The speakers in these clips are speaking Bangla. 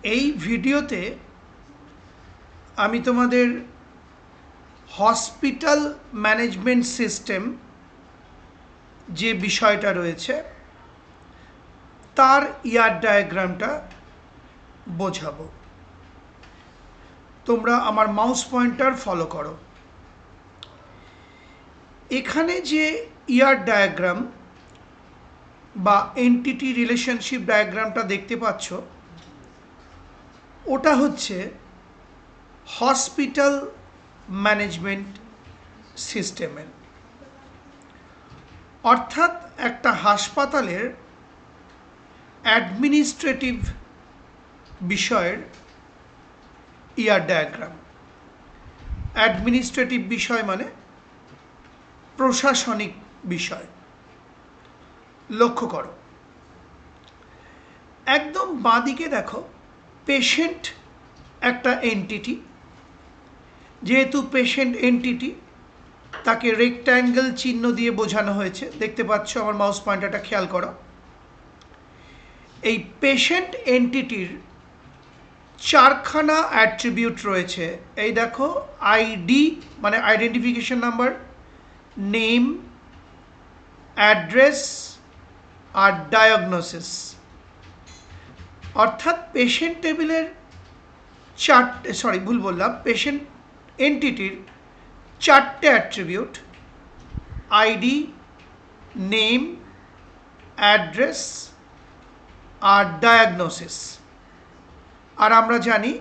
এই ভিডিওতে আমি তোমাদের হসপিটাল ম্যানেজমেন্ট সিস্টেম যে বিষয়টা রয়েছে তার ইয়ার ডায়াগ্রামটা বোঝাবো। তোমরা আমার মাউস পয়েন্টার ফলো করো। এখানে যে ইয়ার ডায়াগ্রাম বা এন্টিটি রিলেশনশিপ ডায়াগ্রামটা দেখতে পাচ্ছ, ওটা হচ্ছে হসপিটাল ম্যানেজমেন্ট সিস্টেমের, অর্থাৎ একটা হাসপাতালের অ্যাডমিনিস্ট্রেটিভ বিষয়ের ইয়ার ডায়াগ্রাম। অ্যাডমিনিস্ট্রেটিভ বিষয় মানে প্রশাসনিক বিষয়। লক্ষ্য করো, একদম বাঁদিকে দেখো পেশেন্ট একটা এন্টিটি। যেহেতু পেশেন্ট এন্টিটি, তাকে রেক্ট্যাঙ্গেল চিহ্ন দিয়ে বোঝানো হয়েছে। দেখতে পাচ্ছ আমার মাউস পয়েন্টারটা, খেয়াল করো। এই পেশেন্ট এন্টিটির চারখানা অ্যাট্রিবিউট রয়েছে। এই দেখো, আইডি মানে আইডেন্টিফিকেশন নাম্বার, নেম, অ্যাড্রেস আর ডায়াগনোসিস। অর্থাৎ পেশেন্ট টেবিলের পেশেন্ট এন্টিটির চারটে অ্যাট্রিবিউট: আইডি, নেম, অ্যাড্রেস আর ডায়াগনোসিস। আর আমরা জানি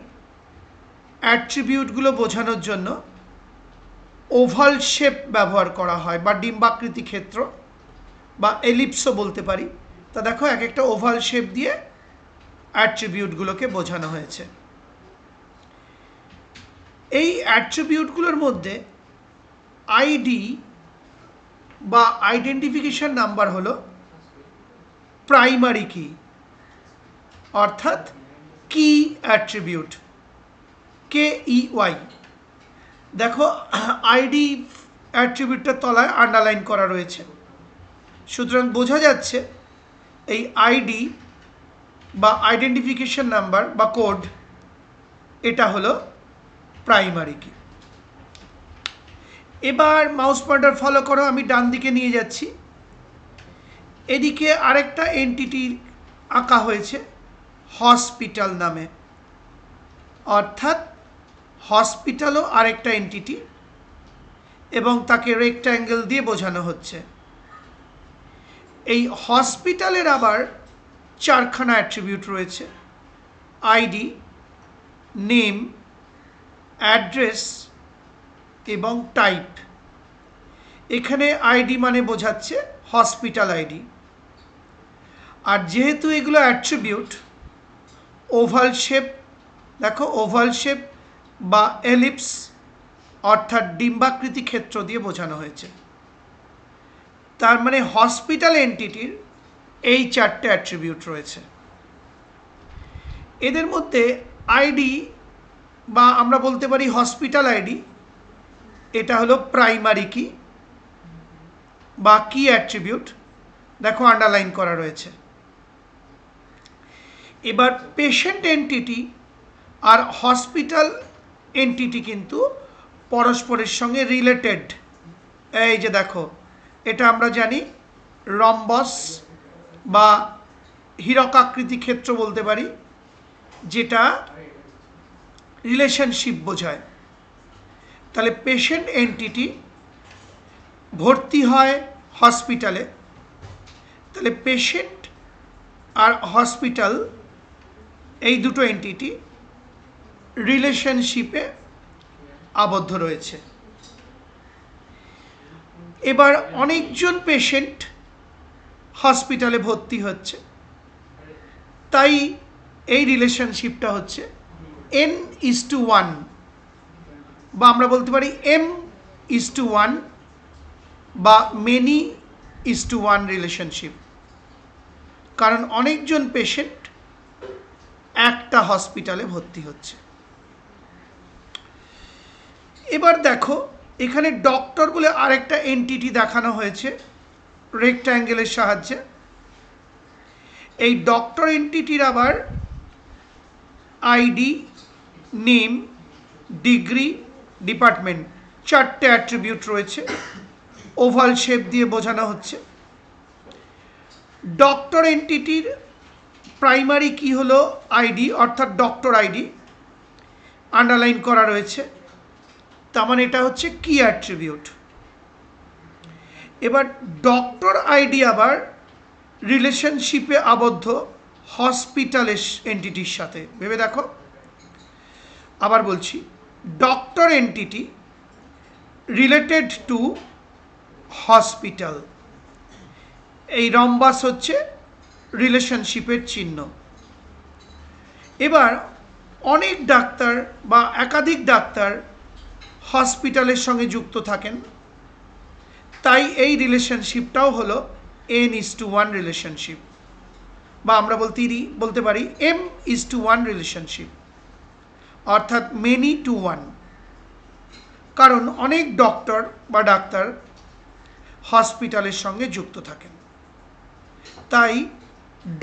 অ্যাট্রিবিউটগুলো বোঝানোর জন্য ওভাল শেপ ব্যবহার করা হয়, বা ডিম্বাকৃতি ক্ষেত্র বা এলিপসও বলতে পারি। তা দেখো, এক একটা ওভাল শেপ দিয়ে অ্যাট্রিবিউটগুলোকে বোঝানো হয়েছে। এই অ্যাট্রিবিউটগুলোর মধ্যে আইডি বা আইডেন্টিফিকেশন নাম্বার হলো প্রাইমারি কি, অর্থাৎ কি অ্যাট্রিবিউট, KEY। দেখো, আইডি অ্যাট্রিবিউটটার তলায় আন্ডারলাইন করা রয়েছে। সুতরাং বোঝা যাচ্ছে এই আইডি বা আইডেন্টিফিকেশন নাম্বার বা কোড, এটা হলো প্রাইমারি কি। এবার মাউস পয়েন্টার ফলো করো, আমি ডান দিকে নিয়ে যাচ্ছি। এদিকে আরেকটা এন্টিটি আঁকা হয়েছে হসপিটাল নামে, অর্থাৎ হসপিটালও আরেকটা এন্টিটি এবং তাকে রেক্ট্যাঙ্গেল দিয়ে বোঝানো হচ্ছে। এই হসপিটালের আবার চারখানা অ্যাট্রিবিউট রয়েছে: আইডি, নেম, অ্যাড্রেস এবং টাইপ। এখানে আইডি মানে বোঝাচ্ছে হসপিটাল আইডি। আর যেহেতু এগুলো অ্যাট্রিবিউট, ওভাল শেপ, দেখো ওভাল শেপ বা এলিপস অর্থাৎ ডিম্বাকৃতি ক্ষেত্র দিয়ে বোঝানো হয়েছে। তার মানে হসপিটাল এন্টিটির এই চারটে অ্যাট্রিবিউট রয়েছে। এদের মধ্যে আইডি বা আমরা বলতে পারি হসপিটাল আইডি, এটা হলো প্রাইমারি কি বা কি অ্যাট্রিবিউট। দেখো, আন্ডারলাইন করা রয়েছে। এবার পেশেন্ট এন্টিটি আর হসপিটাল এন্টিটি কিন্তু পরস্পরের সঙ্গে রিলেটেড। এই যে দেখো, এটা আমরা জানি রম্বস বা হীরকাকৃতি ক্ষেত্র বলতে পারি, যেটা রিলেশনশিপ বোঝায়। তাহলে পেশেন্ট এন্টিটি ভর্তি হয় হসপিটালে, তাহলে পেশেন্ট আর হসপিটাল এই দুটো এন্টিটি রিলেশনশিপে আবদ্ধ রয়েছে। এবার অনেকজন পেশেন্ট হসপিটালে ভর্তি হচ্ছে, তাই এই রিলেশনশিপটা হচ্ছে N:1 বা আমরা বলতে পারি M:1 বা many:1 রিলেশনশিপ। কারণ অনেকজন পেশেন্ট একটা হসপিটালে ভর্তি হচ্ছে। এবার দেখো, এখানে ডক্টর বলে আরেকটা এন্টিটি দেখানো হয়েছে রেক্ট্যাঙ্গেলের সাহায্যে। এই ডক্টর এন্টিটির আবার আইডি, নেম, ডিগ্রি, ডিপার্টমেন্ট, 4টে অ্যাট্রিবিউট রয়েছে, ওভাল শেপ দিয়ে বোঝানো হচ্ছে। ডক্টর এন্টিটির প্রাইমারি কি হলো আইডি, অর্থাৎ ডক্টর আইডি আন্ডারলাইন করা রয়েছে, তার মানে এটা হচ্ছে কি অ্যাট্রিবিউট। এবার ডক্টর আইডি আবার রিলেশনশিপে আবদ্ধ হসপিটালের এন্টিটির সাথে। ভেবে দেখো, আবার বলছি, doctor entity related to hospital, এই রম্বাস হচ্ছে রিলেশনশিপের চিহ্ন। এবার অনেক ডাক্তার বা একাধিক ডাক্তার হসপিটালের সঙ্গে যুক্ত থাকেন, তাই এই রিলেশনশিপটাও হলো n:1 রিলেশনশিপ, বা আমরা বলতে পারি m:1 রিলেশনশিপ, অর্থাৎ মেনি টু ওয়ান। কারণ অনেক ডক্টর বা ডাক্তার হসপিটালের সঙ্গে যুক্ত থাকেন, তাই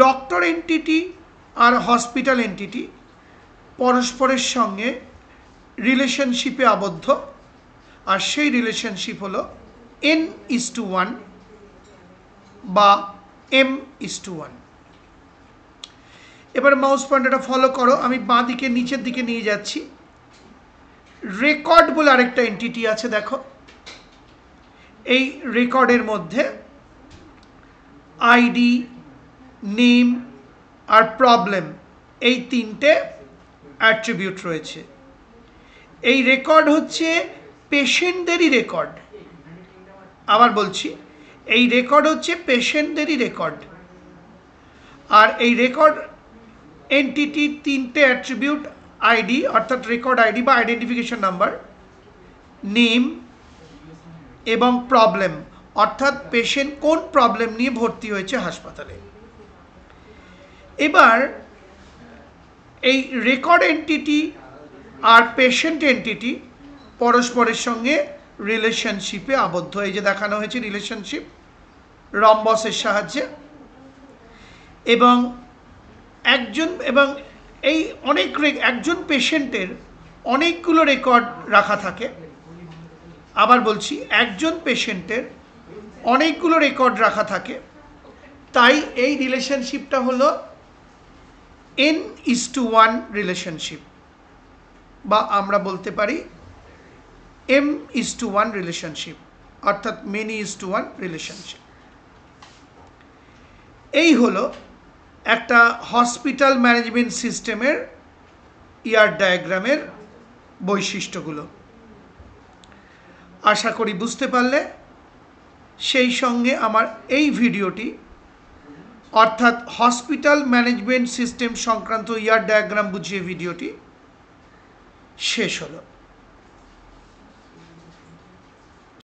ডক্টর এন্টিটি আর হসপিটাল এন্টিটি পরস্পরের সঙ্গে রিলেশনশিপে আবদ্ধ, আর সেই রিলেশনশিপ হলো n:1 বা m:1। এবার মাউস পয়েন্টারটা ফলো করো, আমি বাঁ দিকে নিচের দিকে নিয়ে যাচ্ছি। রেকর্ড বলে আরেকটা এন্টিটি আছে, দেখো এই রেকর্ডের মধ্যে আইডি, নেম আর প্রবলেম, এই 3টে অ্যাট্রিবিউট রয়েছে। এই রেকর্ড হচ্ছে পেশেন্টদেরই রেকর্ড। আবার বলছি, এই রেকর্ড হচ্ছে পেশেন্টদেরই রেকর্ড, আর এই রেকর্ড এন্টিটির 3টে অ্যাট্রিবিউট আইডি, অর্থাৎ রেকর্ড আইডি বা আইডেন্টিফিকেশন নাম্বার, নেম এবং প্রবলেম, অর্থাৎ পেশেন্ট কোন প্রবলেম নিয়ে ভর্তি হয়েছে হাসপাতালে। এবার এই রেকর্ড এন্টিটি আর পেশেন্ট এন্টিটি পরস্পরের সঙ্গে রিলেশনশিপে আবদ্ধ। এই যে দেখানো হয়েছে রিলেশনশিপ রম্বসের সাহায্যে। এবং একজন পেশেন্টের অনেকগুলো রেকর্ড রাখা থাকে। আবার বলছি, একজন পেশেন্টের অনেকগুলো রেকর্ড রাখা থাকে, তাই এই রিলেশনশিপটা হলো n:1 রিলেশনশিপ, বা আমরা বলতে পারি m:1 রিলেশনশিপ, অর্থাৎ many:1 রিলেশনশিপ। এই হলো একটা হসপিটাল ম্যানেজমেন্ট সিস্টেমের ইয়ার ডায়াগ্রামের বৈশিষ্ট্যগুলো। আশা করি বুঝতে পারলে। সেই সঙ্গে আমার এই ভিডিওটি, অর্থাৎ হসপিটাল ম্যানেজমেন্ট সিস্টেম সংক্রান্ত ইয়ার ডায়াগ্রাম বুঝিয়ে ভিডিওটি শেষ হলো।